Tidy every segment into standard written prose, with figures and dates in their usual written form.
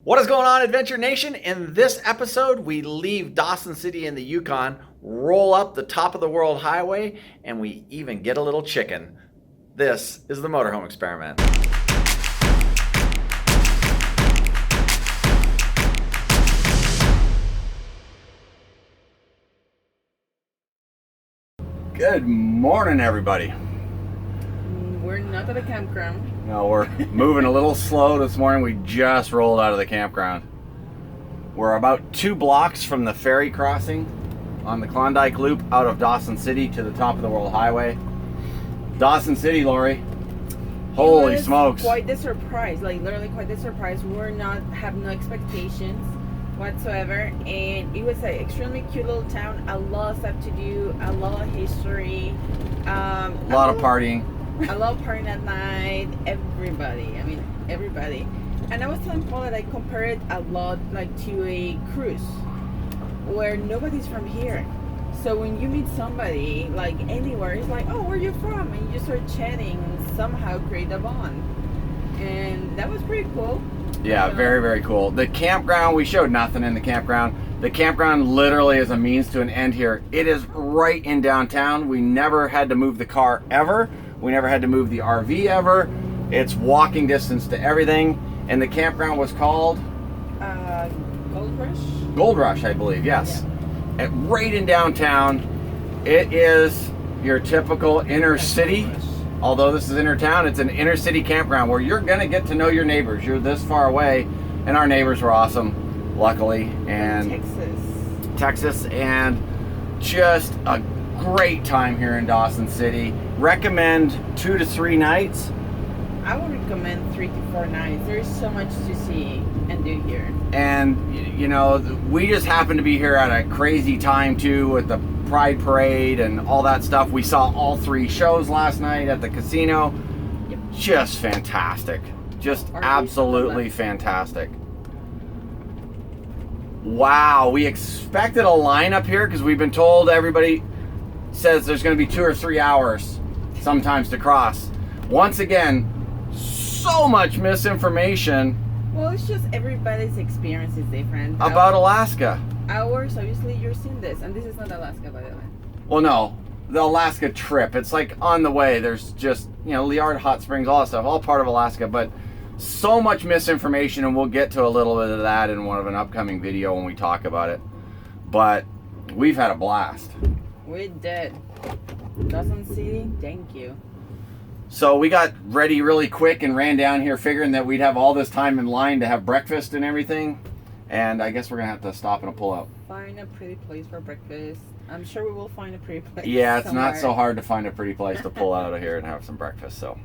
What is going on, Adventure Nation? In this episode, we leave Dawson City in the Yukon, roll up the top of the world highway, and we even get a little chicken. This is the Motorhome Experiment. Good morning, everybody. We're not at a campground. No, we're moving a little slow this morning. We just rolled out of the campground. We're about 2 blocks from the ferry crossing on the Klondike Loop out of Dawson City to the top of the world highway. Dawson City, Lori. Holy smokes. Quite the surprise, like literally quite the surprise. Have no expectations whatsoever, and it was an extremely cute little town. A lot of stuff to do, a lot of history, a lot of partying. I love partying at night. Everybody. And I was telling Paul that I compared it a lot like to a cruise where nobody's from here. So when you meet somebody like anywhere, it's like, oh, where are you from? And you start chatting and somehow create a bond. And that was pretty cool. Yeah, very, very cool. The campground, we showed nothing in the campground. The campground literally is a means to an end here. It is right in downtown. We never had to move the car ever. We never had to move the RV ever. It's walking distance to everything. And the campground was called? Gold Rush? Gold Rush, I believe, yes. Yeah. And right in downtown. It is your typical inner city. Although this is inner town, it's an inner city campground where you're gonna get to know your neighbors. You're this far away, and our neighbors were awesome, luckily. And Texas, and just a great time here in Dawson City. Recommend 2 to 3 nights. I would recommend 3 to 4 nights. There's so much to see and do here. And you know, we just happened to be here at a crazy time too, with the Pride Parade and all that stuff. We saw all 3 shows last night at the casino. Yep. Just fantastic. Just absolutely fantastic. Wow, we expected a line up here because we've been told, everybody says there's going to be 2 or 3 hours sometimes to cross. Once again, so much misinformation. Well, it's just everybody's experience is different. About Alaska. Ours, obviously, you're seeing this, and this is not Alaska, by the way. Well, no, the Alaska trip. It's like on the way. There's just, you know, Liard Hot Springs, all that stuff, all part of Alaska, but so much misinformation, and we'll get to a little bit of that in one of an upcoming video when we talk about it. But we've had a blast. We did. Dawson City, thank you. So we got ready really quick and ran down here figuring that we'd have all this time in line to have breakfast and everything. And I guess we're going to have to stop in a pull-out. Find a pretty place for breakfast. I'm sure we will find a pretty place. Yeah, it's not so hard to find a pretty place to pull out of here and have some breakfast, so.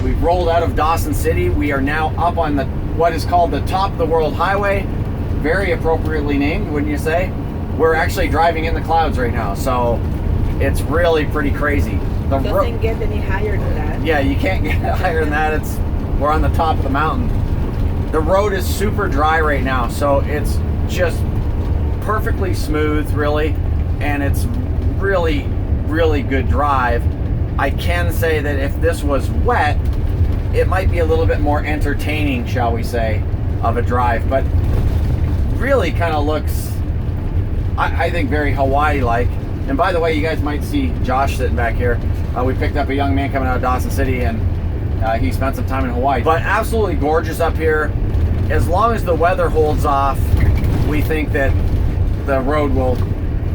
We've rolled out of Dawson City. We are now up on what is called the top of the world highway. Very appropriately named, wouldn't you say? We're actually driving in the clouds right now, so it's really pretty crazy. Doesn't get any higher than that. Yeah, you can't get higher than that. We're on the top of the mountain. The road is super dry right now, so it's just perfectly smooth, really, and it's really, really good drive. I can say that if this was wet, it might be a little bit more entertaining, shall we say, of a drive, but really kind of looks, I think, very Hawaii-like. And by the way, you guys might see Josh sitting back here. We picked up a young man coming out of Dawson City, and he spent some time in Hawaii. But absolutely gorgeous up here. As long as the weather holds off, we think that the road will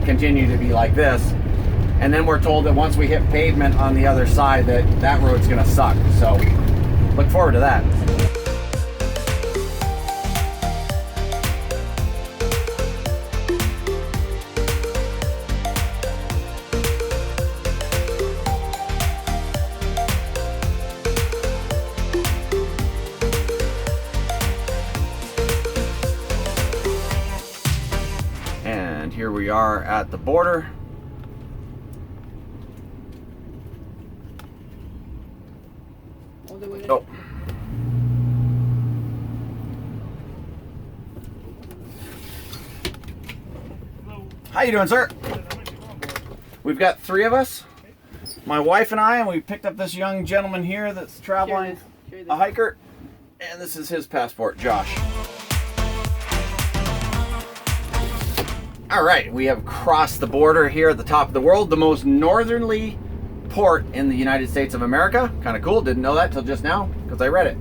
continue to be like this. And then we're told that once we hit pavement on the other side, that road's gonna suck. So look forward to that. here we are at the border. Oh. How you doing, sir? We've got 3 of us. My wife and I, and we picked up this young gentleman here that's traveling, a hiker, and this is his passport, Josh. All right, we have crossed the border here at the top of the world, the most northerly port in the United States of America. Kind of cool, didn't know that till just now because I read it.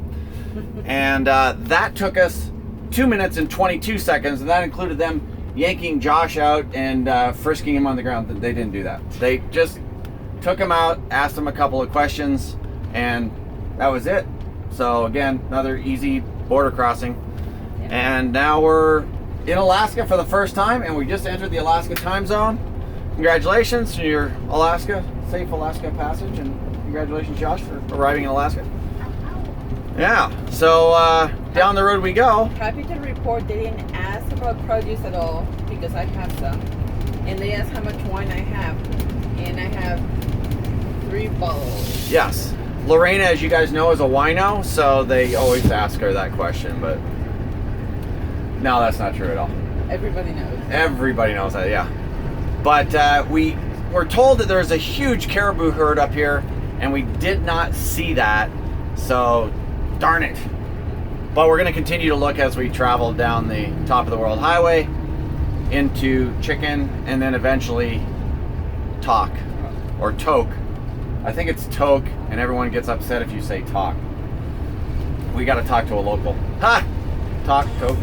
And that took us 2 minutes and 22 seconds, and that included them yanking Josh out and frisking him on the ground. They didn't do that. They just took him out, asked him a couple of questions, and that was it. So again, another easy border crossing. Yeah. And now we're in Alaska for the first time, and we just entered the Alaska time zone. Congratulations to your safe Alaska passage, and congratulations, Josh, for arriving in Alaska. Yeah, so down the road we go. Happy to report they didn't ask about produce at all, because I have some. And they asked how much wine I have, and I have 3 bottles. Yes. Lorena, as you guys know, is a wino, so they always ask her that question, but no, that's not true at all. Everybody knows. Everybody knows that, yeah. But we were told that there's a huge caribou herd up here, and we did not see that, so darn it. But we're going to continue to look as we travel down the top of the world highway into Chicken, and then eventually Tok, or Toke. I think it's Toke, and everyone gets upset if you say Tok. We got to talk to a local. Ha! Tok, Toke.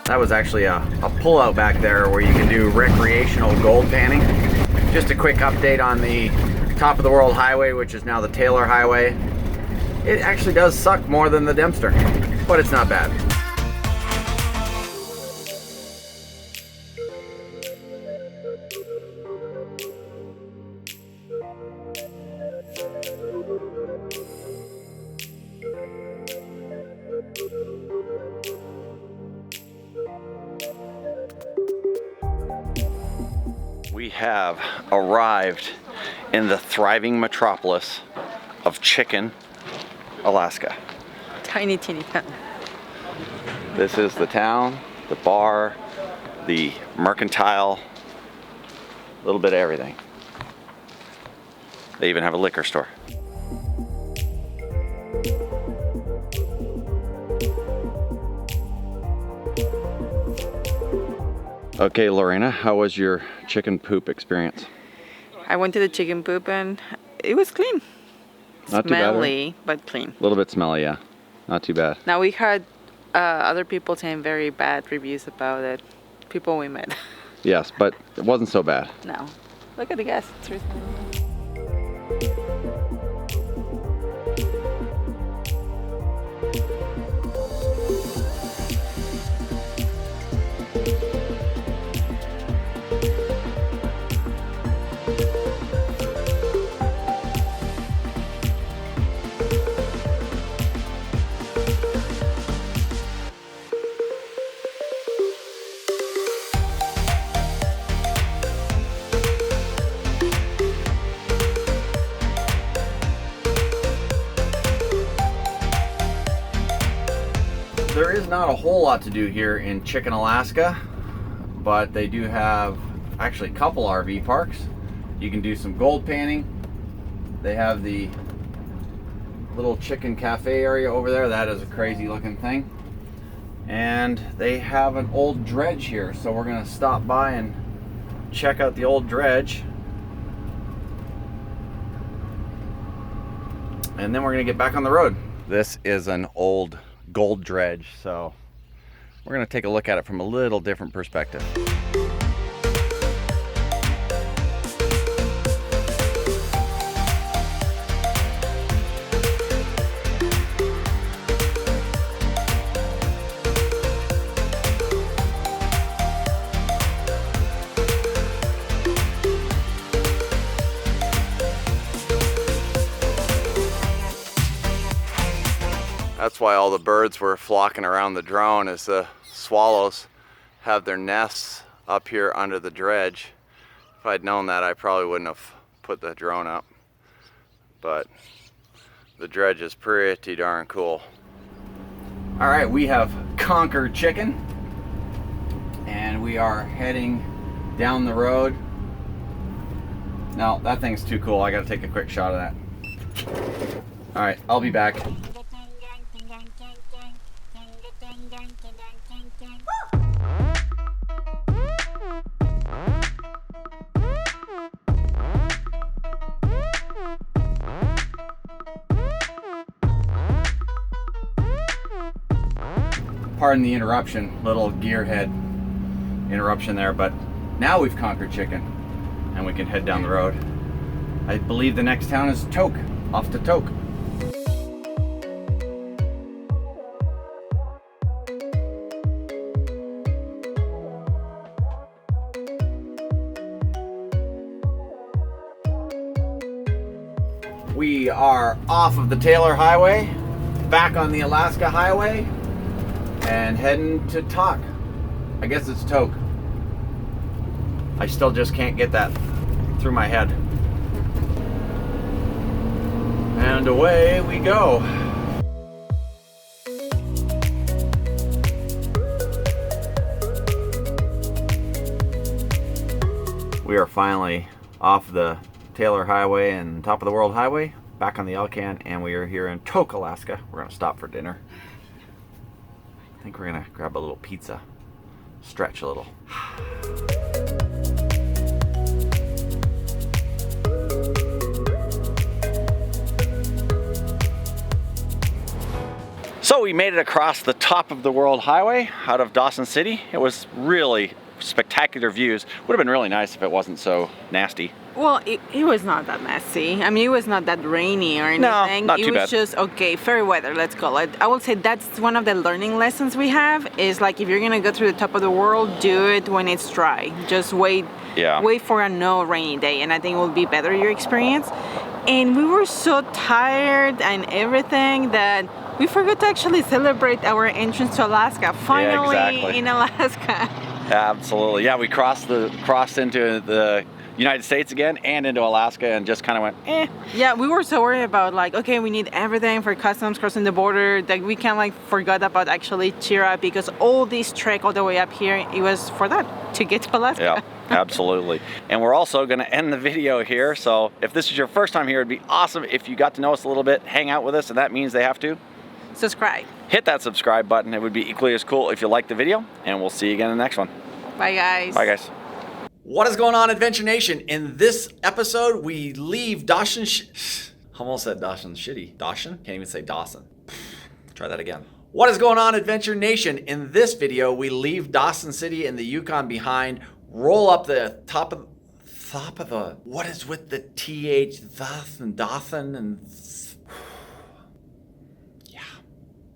That was actually a pullout back there where you can do recreational gold panning. Just a quick update on the top of the world highway, which is now the Taylor Highway. It actually does suck more than the Dempster, but it's not bad. We have arrived in the thriving metropolis of Chicken, Alaska. Tiny, teeny town. This is the town, the bar, the mercantile, a little bit of everything. They even have a liquor store. Okay, Lorena, how was your chicken poop experience? I went to the chicken poop and it was clean. Not too bad, smelly, but clean. A little bit smelly, yeah. Not too bad. Now we had other people saying very bad reviews about it. People we met. Yes, but it wasn't so bad. No. Look at the gas. It's reasonable. There is not a whole lot to do here in Chicken, Alaska, but they do have actually a couple RV parks. You can do some gold panning. They have the little chicken cafe area over there. That is a crazy looking thing. And they have an old dredge here, so we're gonna stop by and check out the old dredge. And then we're gonna get back on the road. This is an old gold dredge, so we're going to take a look at it from a little different perspective. That's why all the birds were flocking around the drone, is the swallows have their nests up here under the dredge. If I'd known that, I probably wouldn't have put the drone up. But the dredge is pretty darn cool. All right, we have conquered chicken, and we are heading down the road. No, that thing's too cool. I gotta take a quick shot of that. All right, I'll be back. Pardon the interruption, little gearhead interruption there, but now we've conquered chicken and we can head down the road. I believe the next town is Toka, off to Toka. We are off of the Taylor Highway, back on the Alaska Highway, and heading to Toka. I guess it's Toka. I still just can't get that through my head. And away we go. We are finally off the Taylor Highway and top of the World Highway, back on the Yukon, and we are here in Toka Laska. We're gonna stop for dinner. I think we're gonna grab a little pizza, stretch a little. So we made it across the top of the World Highway out of Dawson City. It was really spectacular views. Would have been really nice if it wasn't so nasty. Well, it was not that messy. I mean, it was not that rainy or anything. No, not too bad. It was just, okay, fair weather, let's call it. I will say that's one of the learning lessons we have, is like, if you're gonna go through the top of the world, do it when it's dry. Just wait for a no rainy day, and I think it will be better, your experience. And we were so tired and everything that we forgot to actually celebrate our entrance to Alaska. Finally in Alaska. Absolutely. Yeah, we crossed into the United States again and into Alaska, and just kind of went, eh. Yeah, we were so worried about, like, okay, we need everything for customs, crossing the border, that we kind of like forgot about actually cheer up, because all this trek all the way up here, it was for that, to get to Alaska. Yeah, absolutely. And we're also going to end the video here. So if this is your first time here, it'd be awesome if you got to know us a little bit, hang out with us, and that means they have to subscribe. Hit that subscribe button. It would be equally as cool if you liked the video, and we'll see you again in the next one. Bye, guys. Bye, guys. What is going on, Adventure Nation? In this episode, we leave Dawson. Almost said Dawson City. Dawson? Can't even say Dawson. Try that again. What is going on, Adventure Nation? In this video, we leave Dawson City and the Yukon behind. Roll up the top of the. What is with the TH? Dawson and